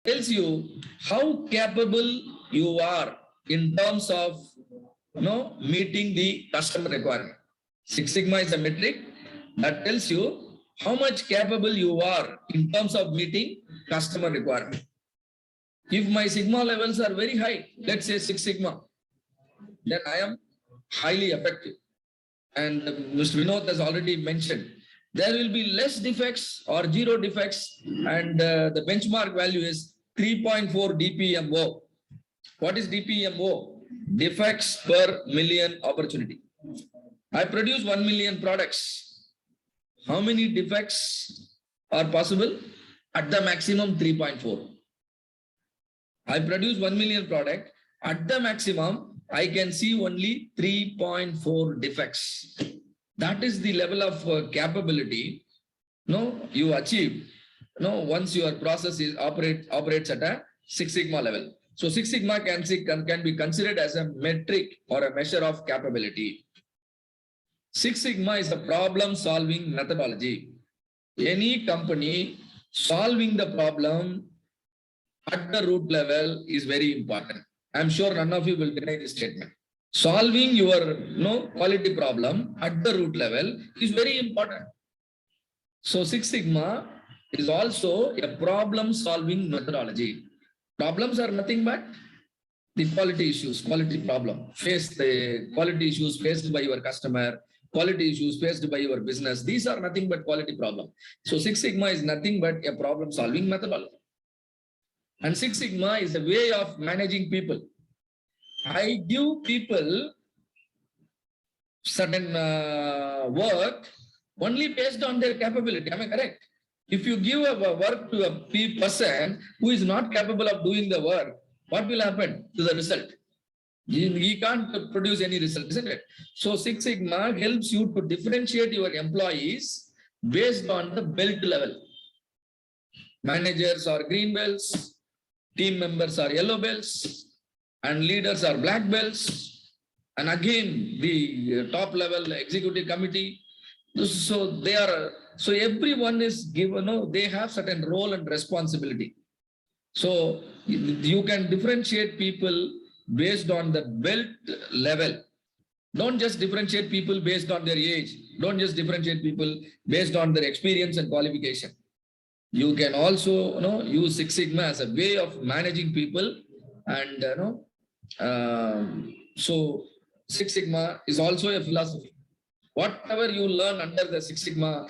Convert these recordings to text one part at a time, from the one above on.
tells you how capable you are in terms of meeting the customer requirement. Six Sigma is a metric that tells you how much capable you are in terms of meeting customer requirement. If my Sigma levels are very high, let's say Six Sigma, then I am highly effective. And Mr. Vinod has already mentioned, there will be less defects or zero defects, and the benchmark value is 3.4 DPMO. What is DPMO? Defects per million opportunity. I produce 1 million products. How many defects are possible? At the maximum 3.4. I produce 1 million product. At the maximum, I can see only 3.4 defects. That is the level of capability you achieve once your process is operates at a Six Sigma level. So Six Sigma can be considered as a metric or a measure of capability. Six Sigma is a problem-solving methodology. Any company solving the problem at the root level is very important. I'm sure none of you will deny this statement. Solving your quality problem at the root level is very important. So Six Sigma is also a problem-solving methodology. Problems are nothing but the quality issues, quality problem. Face the quality issues faced by your customer, quality issues faced by your business. These are nothing but quality problem. So Six Sigma is nothing but a problem-solving methodology. And Six Sigma is a way of managing people. I give people certain work only based on their capability. Am I correct? If you give a work to a person who is not capable of doing the work, what will happen to the result? He can't produce any result, isn't it? So Six Sigma helps you to differentiate your employees based on the belt level. Managers are green belts, team members are yellow belts, and leaders are black belts. And again, the top level executive committee. So everyone is given, they have certain role and responsibility. So you can differentiate people based on the belt level. Don't just differentiate people based on their age. Don't just differentiate people based on their experience and qualification. You can also use Six Sigma as a way of managing people. And so Six Sigma is also a philosophy. Whatever you learn under the Six Sigma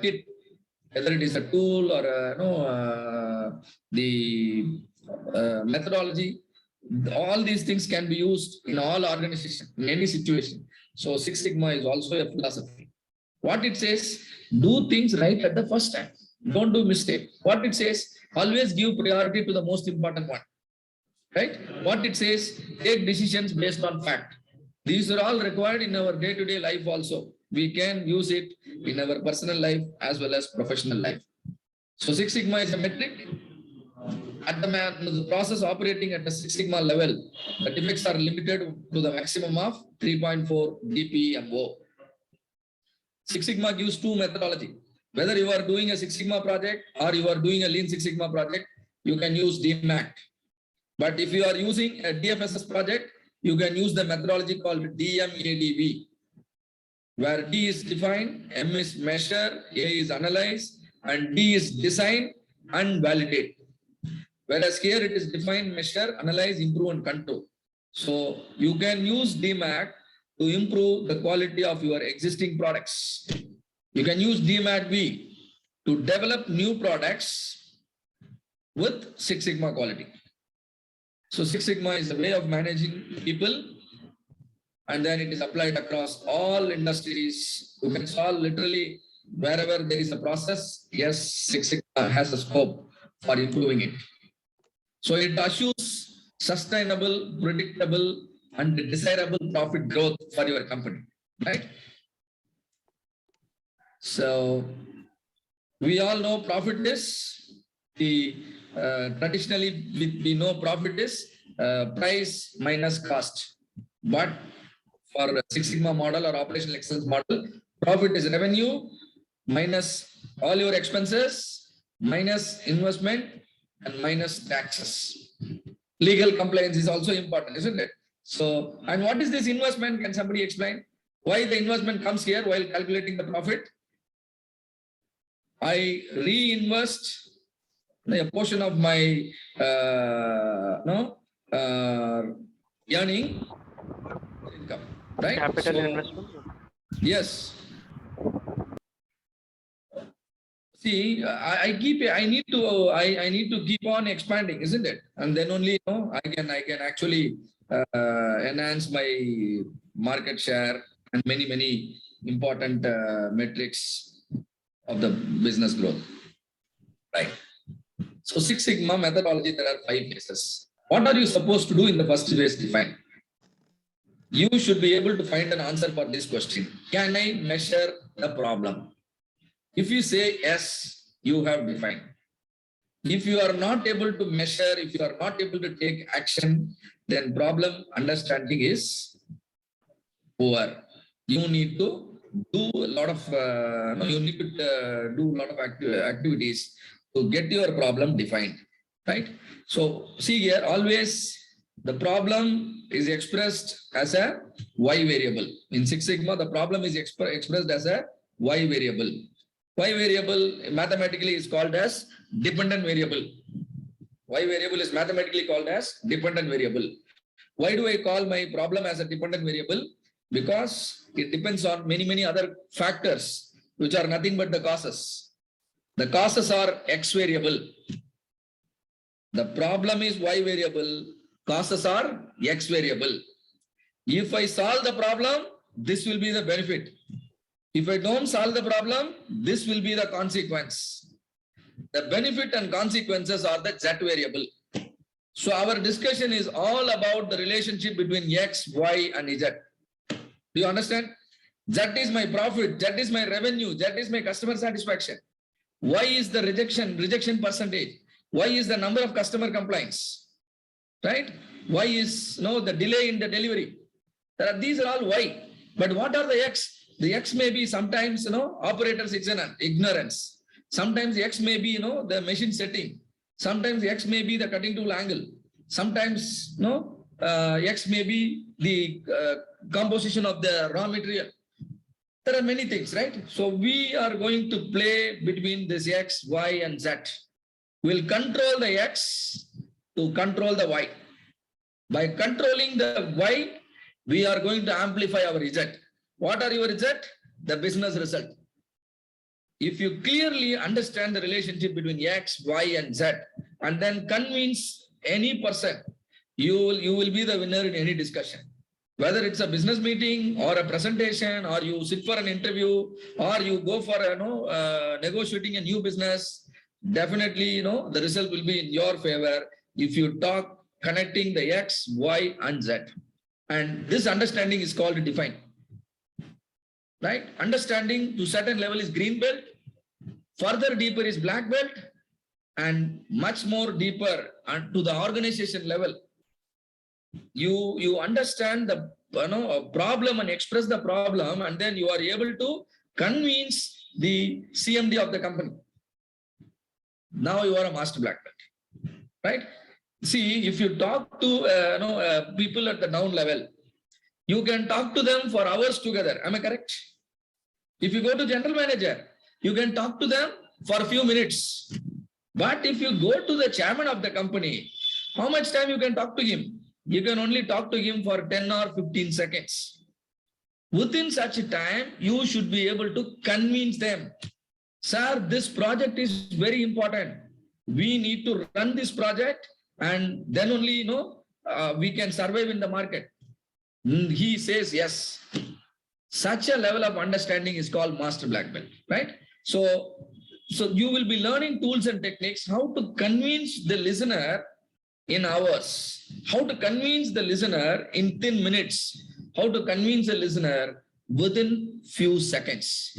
kit, whether it is a tool or the methodology, all these things can be used in all organizations, in any situation. So Six Sigma is also a philosophy. What it says, do things right at the first time. Don't do mistake. What it says, always give priority to the most important one. Right? What it says, take decisions based on fact. These are all required in our day-to-day life also. We can use it in our personal life as well as professional life. So Six Sigma is a metric. At the process operating at the Six Sigma level, the defects are limited to the maximum of 3.4 DPMO. Six Sigma gives two methodology. Whether you are doing a Six Sigma project or you are doing a Lean Six Sigma project, you can use DMAT. But if you are using a DFSS project, you can use the methodology called DMADV, where D is define, M is measure, A is analyze, and D is design and validate. Whereas here it is define, measure, analyze, improve, and control. So you can use DMAT to improve the quality of your existing products. You can use DMAT-V to develop new products with Six Sigma quality. So Six Sigma is a way of managing people, and then it is applied across all industries. You can solve literally wherever there is a process. Yes, Six Sigma has a scope for improving it. So it assures sustainable, predictable, and desirable profit growth for your company, right? So we all know profit is traditionally we know profit is price minus cost. But for Six Sigma model or operational excellence model, profit is revenue minus all your expenses minus investment and minus taxes. Legal compliance is also important, isn't it? So, and what is this investment? Can somebody explain why the investment comes here while calculating the profit? I reinvest a portion of my earning income, right? Capital So, investment. yes. See, I need to keep on expanding, isn't it? And then only I can actually enhance my market share and many important metrics of the business growth, right? So Six Sigma methodology, there are 5 phases. What are you supposed to do in the first phase? Define. You should be able to find an answer for this question. Can I measure the problem? If you say yes, you have defined. If you are not able to measure, if you are not able to take action, then problem understanding is poor. You need to do a lot of activities to get your problem defined, right? So see here, always the problem is expressed as a y variable. In Six Sigma, the problem is expressed as a y variable. Y variable mathematically is called as dependent variable. Y variable is mathematically called as dependent variable. Why do I call my problem as a dependent variable? Because it depends on many other factors, which are nothing but the causes. The causes are X variable. The problem is Y variable. Causes are X variable. If I solve the problem, this will be the benefit. If I don't solve the problem, this will be the consequence. The benefit and consequences are the Z variable. So our discussion is all about the relationship between X, Y, and Z. Do you understand? Z is my profit, Z is my revenue, Z is my customer satisfaction. Y is the rejection percentage. Y is the number of customer complaints, right? Y is the delay in the delivery. These are all Y. But what are the X? The X may be sometimes, operator's ignorance. Sometimes the X may be, the machine setting. Sometimes the X may be the cutting tool angle. Sometimes, X may be the composition of the raw material. There are many things, right? So we are going to play between this X, Y, and Z. We'll control the X to control the Y. By controlling the Y, we are going to amplify our Z. What are your Z? The business result. If you clearly understand the relationship between X, Y, and Z, and then convince any person, you will be the winner in any discussion. Whether it's a business meeting or a presentation, or you sit for an interview, or you go for negotiating a new business, definitely the result will be in your favor if you talk connecting the X, Y, and Z. And this understanding is called define. Right? Understanding to certain level is green belt, further deeper is black belt, and much more deeper and to the organization level. You understand the problem and express the problem, and then you are able to convince the CMD of the company. Now you are a master black belt, right? See, if you talk to people at the down level, you can talk to them for hours together. Am I correct? If you go to general manager, you can talk to them for a few minutes. But if you go to the chairman of the company, how much time you can talk to him? You can only talk to him for 10 or 15 seconds. Within such a time, you should be able to convince them. Sir, this project is very important. We need to run this project, and then only we can survive in the market. He says yes. Such a level of understanding is called master black belt, right? So you will be learning tools and techniques, how to convince the listener in hours, how to convince the listener in 10 minutes, how to convince the listener within few seconds,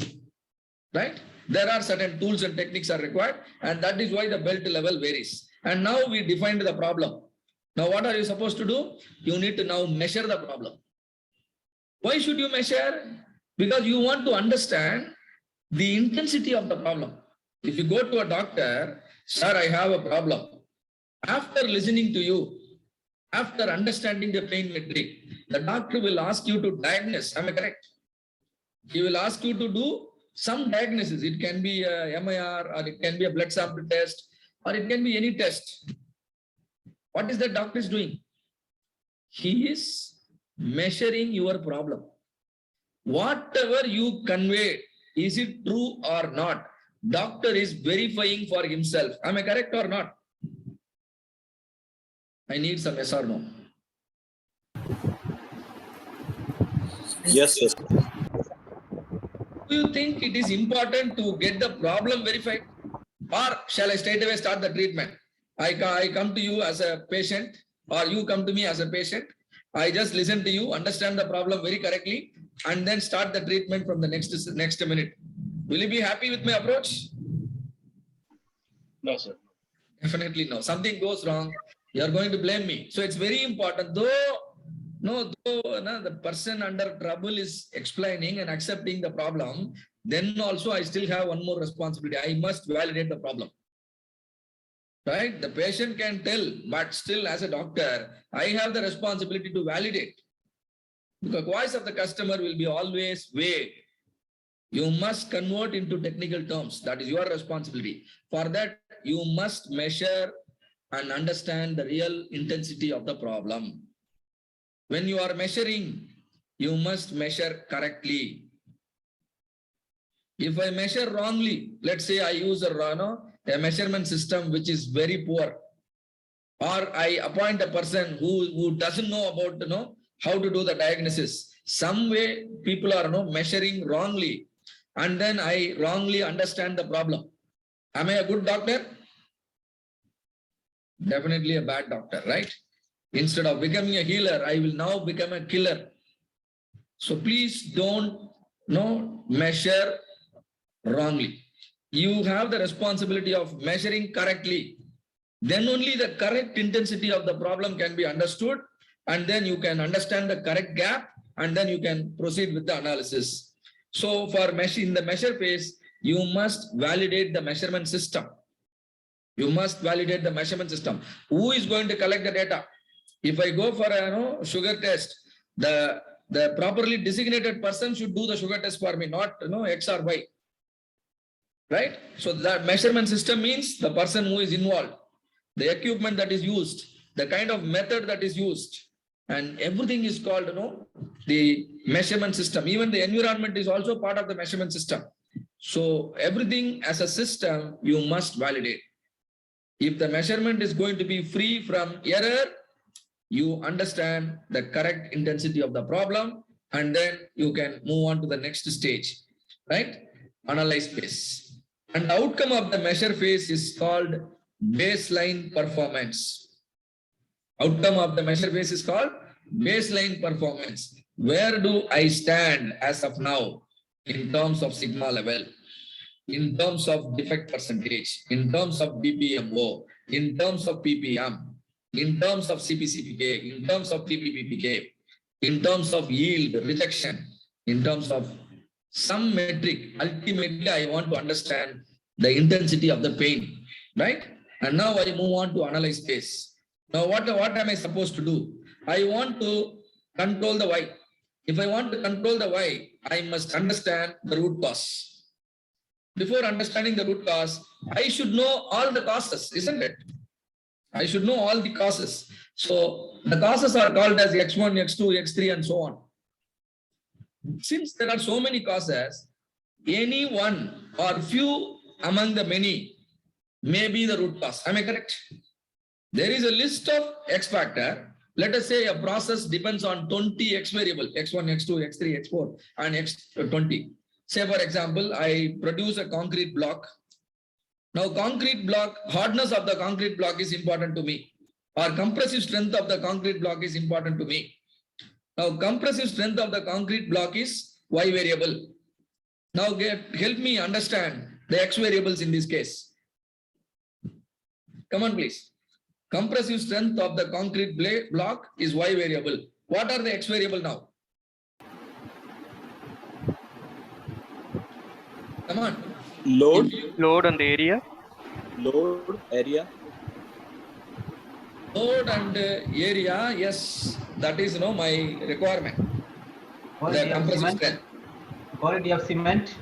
right? There are certain tools and techniques are required, and that is why the belt level varies. And now we defined the problem. Now what are you supposed to do? You need to now measure the problem. Why should you measure? Because you want to understand the intensity of the problem. If you go to a doctor, sir, I have a problem. After listening to you, after understanding the pain metric, the doctor will ask you to diagnose. Am I correct? He will ask you to do some diagnosis. It can be a MIR, or it can be a blood sample test, or it can be any test. What is the doctor is doing? He is measuring your problem. Whatever you convey, is it true or not? Doctor is verifying for himself. Am I correct or not? I need some yes or no. Yes, yes. Do you think it is important to get the problem verified? Or shall I straight away start the treatment? I come to you as a patient, or you come to me as a patient. I just listen to you, understand the problem very correctly, and then start the treatment from the next minute. Will you be happy with my approach? No, sir. Definitely no. Something goes wrong, you are going to blame me. So it's very important. Though the person under trouble is explaining and accepting the problem, then also I still have one more responsibility. I must validate the problem. Right? The patient can tell, but still as a doctor, I have the responsibility to validate. Because voice of the customer will be always vague. You must convert into technical terms. That is your responsibility. For that, you must measure and understand the real intensity of the problem. When you are measuring, you must measure correctly. If I measure wrongly, let's say I use a measurement system which is very poor, or I appoint a person who doesn't know about how to do the diagnosis. Some way people are measuring wrongly, and then I wrongly understand the problem. Am I a good doctor? Definitely a bad doctor, right? Instead of becoming a healer, I will now become a killer. So please don't measure wrongly. You have the responsibility of measuring correctly. Then only the correct intensity of the problem can be understood, and then you can understand the correct gap, and then you can proceed with the analysis. So for in the measure phase, you must validate the measurement system. You must validate the measurement system. Who is going to collect the data? If I go for a sugar test, the properly designated person should do the sugar test for me, not X or Y. Right? So that measurement system means the person who is involved, the equipment that is used, the kind of method that is used, and everything is called the measurement system. Even the environment is also part of the measurement system. So everything as a system, you must validate. If the measurement is going to be free from error, you understand the correct intensity of the problem, and then you can move on to the next stage, right? Analyze phase. And the outcome of the measure phase is called baseline performance. Outcome of the measure phase is called baseline performance. Where do I stand as of now in terms of sigma level, in terms of defect percentage, in terms of BPMO, in terms of PPM, in terms of CPCPK, in terms of PPPK, in terms of yield, rejection, in terms of some metric. Ultimately, I want to understand the intensity of the pain, right? And now I move on to analyze phase. Now, what am I supposed to do? I want to control the why. If I want to control the why, I must understand the root cause. Before understanding the root cause, I should know all the causes, isn't it? I should know all the causes. So the causes are called as X1, X2, X3, and so on. Since there are so many causes, any one or few among the many may be the root cause. Am I correct? There is a list of X factor. Let us say a process depends on 20 X variable, X1, X2, X3, X4, and X20. Say, for example, I produce a concrete block. Now, concrete block, hardness of the concrete block is important to me, or compressive strength of the concrete block is important to me. Now, compressive strength of the concrete block is Y variable. Now, help me understand the X variables in this case. Come on, please. Compressive strength of the concrete block is Y variable. What are the X variable now? Come on. Load Load on the area. area, Load and area, yes, that is my requirement. The compressive strength. Quality of cement.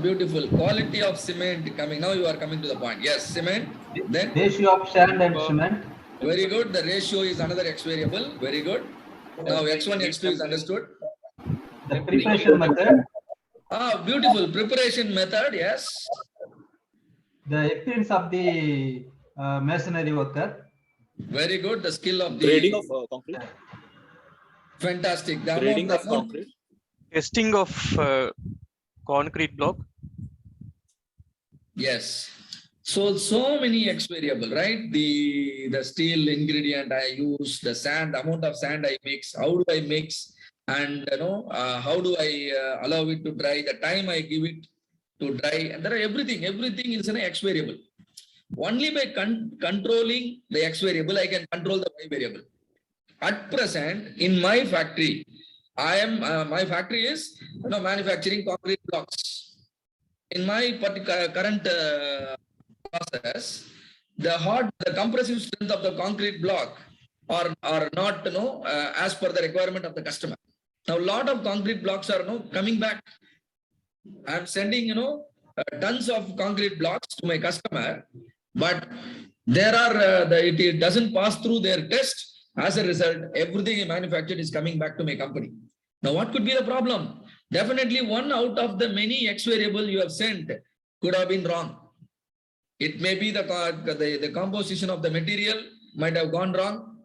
Beautiful. Quality of cement coming. Now you are coming to the point. Yes, cement. Then Ratio of sand and cement. very good. The ratio is another X variable. Very good. Now X1, X2 is understood. The preparation method. Beautiful. Preparation method. Yes. The experience of the masonry worker. Very good. The skill of the grading of concrete. Fantastic. The Grading amount, of concrete. Testing of concrete block. Yes. So many X variable, right? The steel ingredient I use, the sand, the amount of sand I mix, how do I mix, and how do I allow it to dry, the time I give it to dry, and there are everything is an X variable. Only by controlling the X variable, I can control the Y variable. At present, in my factory, my factory is manufacturing concrete blocks. In my current process, the compressive strength of the concrete block are not as per the requirement of the customer. Now, a lot of concrete blocks are coming back. I am sending tons of concrete blocks to my customer, but there are it doesn't pass through their test. As a result, everything manufactured is coming back to my company. Now, what could be the problem? Definitely one out of the many X variable you have sent could have been wrong. It may be the composition of the material might have gone wrong.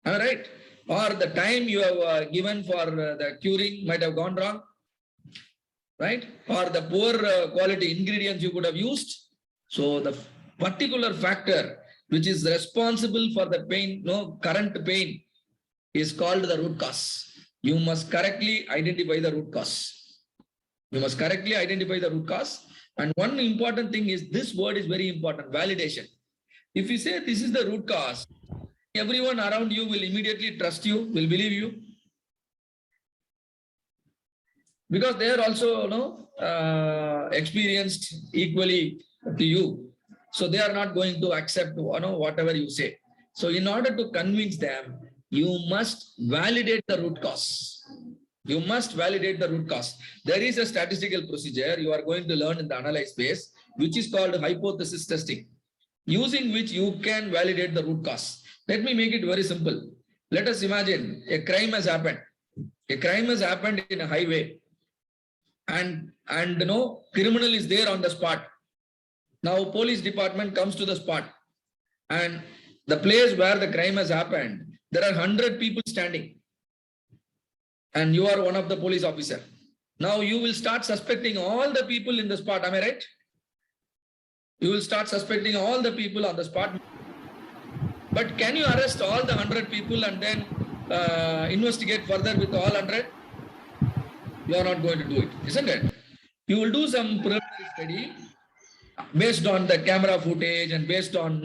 All right. Or the time you have given for the curing might have gone wrong. Right. Or the poor quality ingredients you could have used. So the particular factor which is responsible for the pain, current pain, is called the root cause. You must correctly identify the root cause. You must correctly identify the root cause. And one important thing is, this word is very important, validation. If you say this is the root cause, everyone around you will immediately trust you, will believe you. Because they are also experienced equally to you. So they are not going to accept whatever you say. So in order to convince them, you must validate the root cause. You must validate the root cause. There is a statistical procedure you are going to learn in the analyze phase, which is called hypothesis testing, using which you can validate the root cause. Let me make it very simple. Let us imagine a crime has happened. A crime has happened in a highway, and criminal is there on the spot. Now, police department comes to the spot, and the place where the crime has happened, there are 100 people standing, and you are one of the police officer. Now, you will start suspecting all the people in the spot. Am I right? You will start suspecting all the people on the spot. But can you arrest all the 100 people and then investigate further with all 100? You are not going to do it, isn't it? You will do some preliminary study based on the camera footage and based on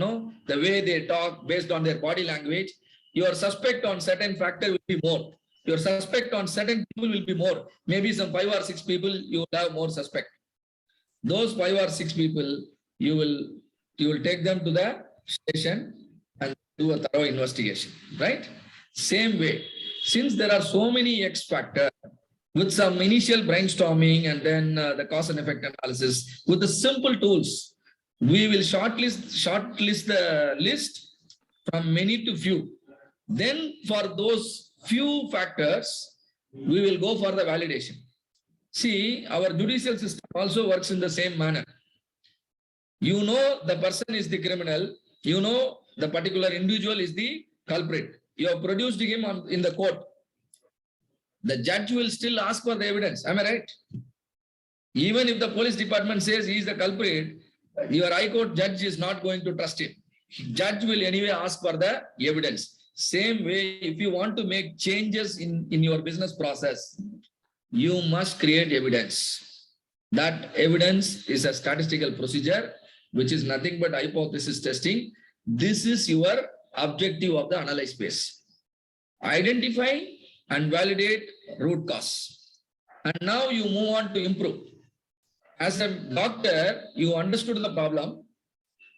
the way they talk, based on their body language. Your suspect on certain factor will be more. Your suspect on certain people will be more. Maybe some 5 or 6 people you will have more suspect. Those 5 or 6 people, you will take them to the station and do a thorough investigation, right? Same way, since there are so many X factors, with some initial brainstorming and then the cause and effect analysis, with the simple tools, we will shortlist the list from many to few. Then for those few factors, we will go for the validation. See, our judicial system also works in the same manner. You know the person is the criminal. You know the particular individual is the culprit. You have produced him in the court. The judge will still ask for the evidence. Am I right? Even if the police department says he is the culprit, your high court judge is not going to trust him. Judge will anyway ask for the evidence. Same way, if you want to make changes in your business process, you must create evidence. That evidence is a statistical procedure, which is nothing but hypothesis testing. This is your objective of the analyze phase. Identify and validate root cause. And now you move on to improve. As a doctor, you understood the problem,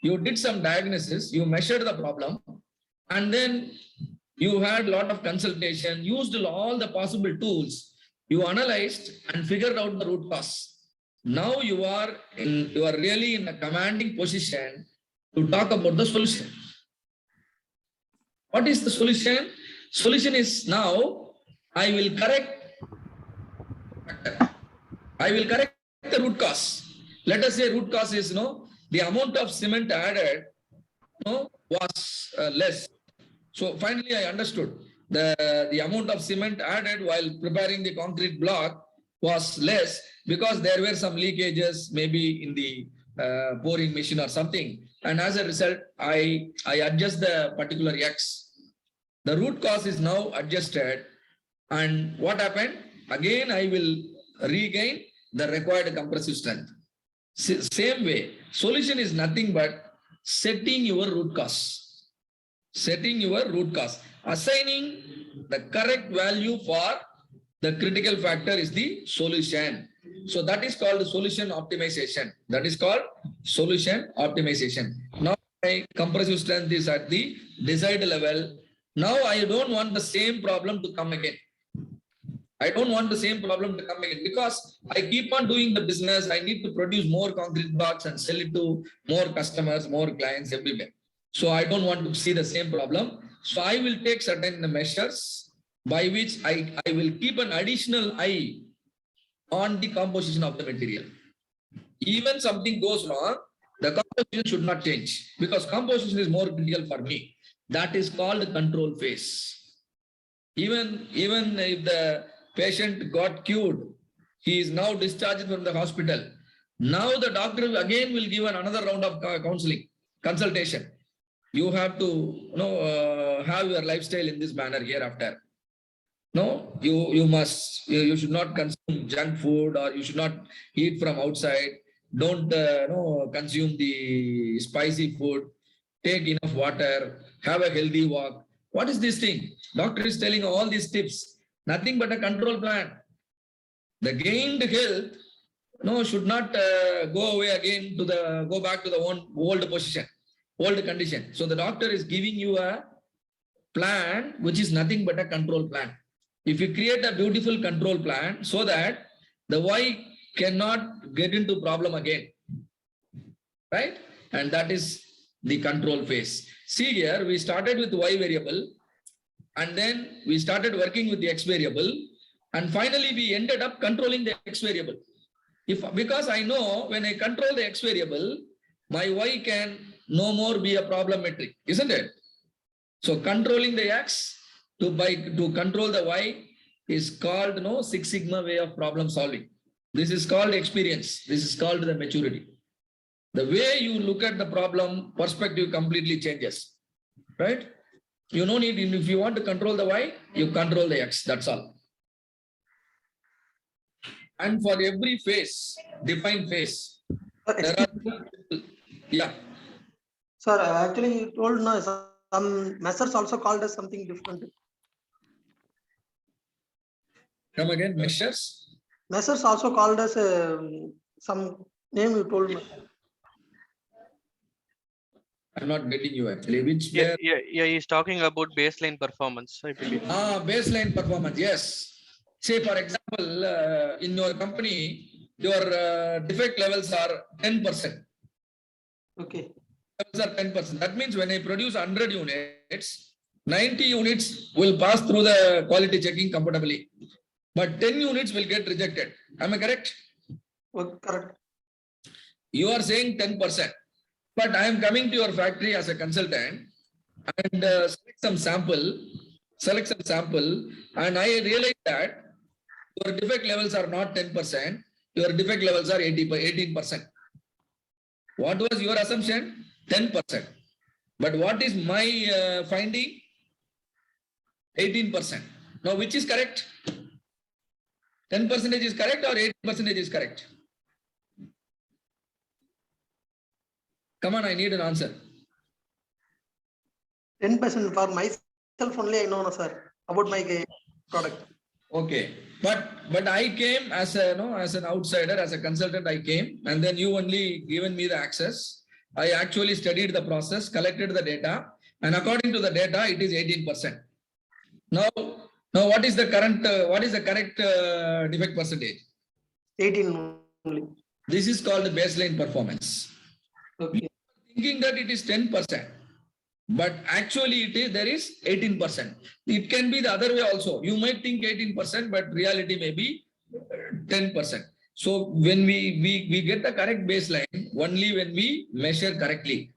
you did some diagnosis, you measured the problem, And then you had a lot of consultation, used all the possible tools. You analyzed and figured out the root cause. Now you are really in a commanding position to talk about the solution. What is the solution? Solution is now I will correct the root cause. Let us say root cause is the amount of cement added was less. So finally I understood the amount of cement added while preparing the concrete block was less because there were some leakages maybe in the pouring machine or something. And as a result, I adjust the particular X. The root cause is now adjusted. And what happened? Again, I will regain the required compressive strength. Same way, solution is nothing but setting your root cause. Setting your root cause. Assigning the correct value for the critical factor is the solution. So that is called solution optimization. That is called solution optimization. Now my compressive strength is at the desired level. Now I don't want the same problem to come again. I don't want the same problem to come again because I keep on doing the business. I need to produce more concrete blocks and sell it to more customers, more clients everywhere. So I don't want to see the same problem. So I will take certain measures by which I will keep an additional eye on the composition of the material. Even something goes wrong, the composition should not change because composition is more critical for me. That is called control phase. Even if the patient got cured, he is now discharged from the hospital. Now the doctor again will give another round of consultation. You have to have your lifestyle in this manner hereafter. No, you should not consume junk food or you should not eat from outside. Don't consume the spicy food. Take enough water. Have a healthy walk. What is this thing? Doctor is telling all these tips. Nothing but a control plan. The gained health should not go away again go back to the old position, old condition. So the doctor is giving you a plan which is nothing but a control plan. If you create a beautiful control plan so that the Y cannot get into problem again, right? And that is the control phase. See here, we started with Y variable and then we started working with the X variable and finally we ended up controlling the X variable. Because I know when I control the X variable, my Y can no more be a problem metric, isn't it? So controlling the X to control the Y is called Six Sigma way of problem solving. This is called experience. This is called the maturity. The way you look at the problem, perspective completely changes, right? You don't need, if you want to control the Y, you control the X, that's all. And for every phase, defined phase, there are, yeah. Sir, actually you told some measures also called as something different. Come again, measures? Measures also called as some name you told me. I'm not getting you actually. Which Yeah, he's talking about baseline performance, I believe. Baseline performance, yes. Say for example, in your company, your defect levels are 10%. Okay. Levels are 10%. That means when I produce 100 units, 90 units will pass through the quality checking comfortably. But 10 units will get rejected. Am I correct? Okay, correct. You are saying 10%. But I am coming to your factory as a consultant and select some sample, and I realize that your defect levels are not 10%, your defect levels are 18%. What was your assumption? 10%. But what is my finding? 18%. Now, which is correct? 10% is correct or 80% is correct? Come on, I need an answer. 10% for myself only I know, sir, about my product. Okay, but I came as as an outsider, as a consultant. I came, and then you only given me the access. I actually studied the process, collected the data, And according to the data, it is 18%. Now what is the current, correct defect percentage? 18 only. This is called baseline performance. Okay. Thinking that it is 10%, but actually there is 18%. It can be the other way also. You might think 18%, but reality may be 10%. So when we get the correct baseline only when we measure correctly,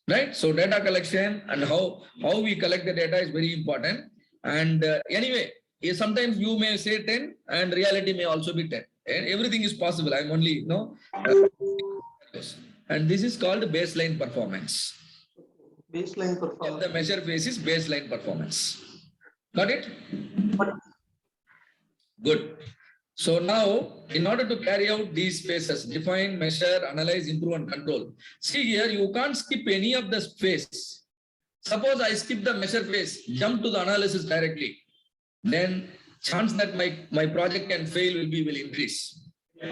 right? So data collection and how we collect the data is very important. And anyway, sometimes you may say 10 and reality may also be 10. And everything is possible. I'm only and this is called baseline performance. Baseline The performance. measure phase is baseline performance. Got it? Good. So now, in order to carry out these phases, define, measure, analyze, improve, and control. See here, you can't skip any of the phase. Suppose I skip the measure phase, jump to the analysis directly, then chance that my project can fail will increase.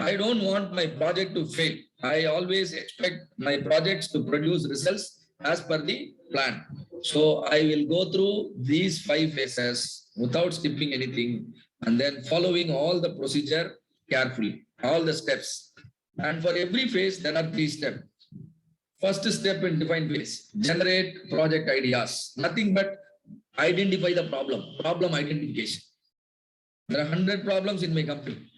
I don't want my project to fail. I always expect my projects to produce results as per the plan. So I will go through these 5 phases without skipping anything and then following all the procedure carefully, all the steps. And for every phase, there are 3 steps. First step in define phase, generate project ideas. Nothing but identify the problem identification. There are 100 problems in my company.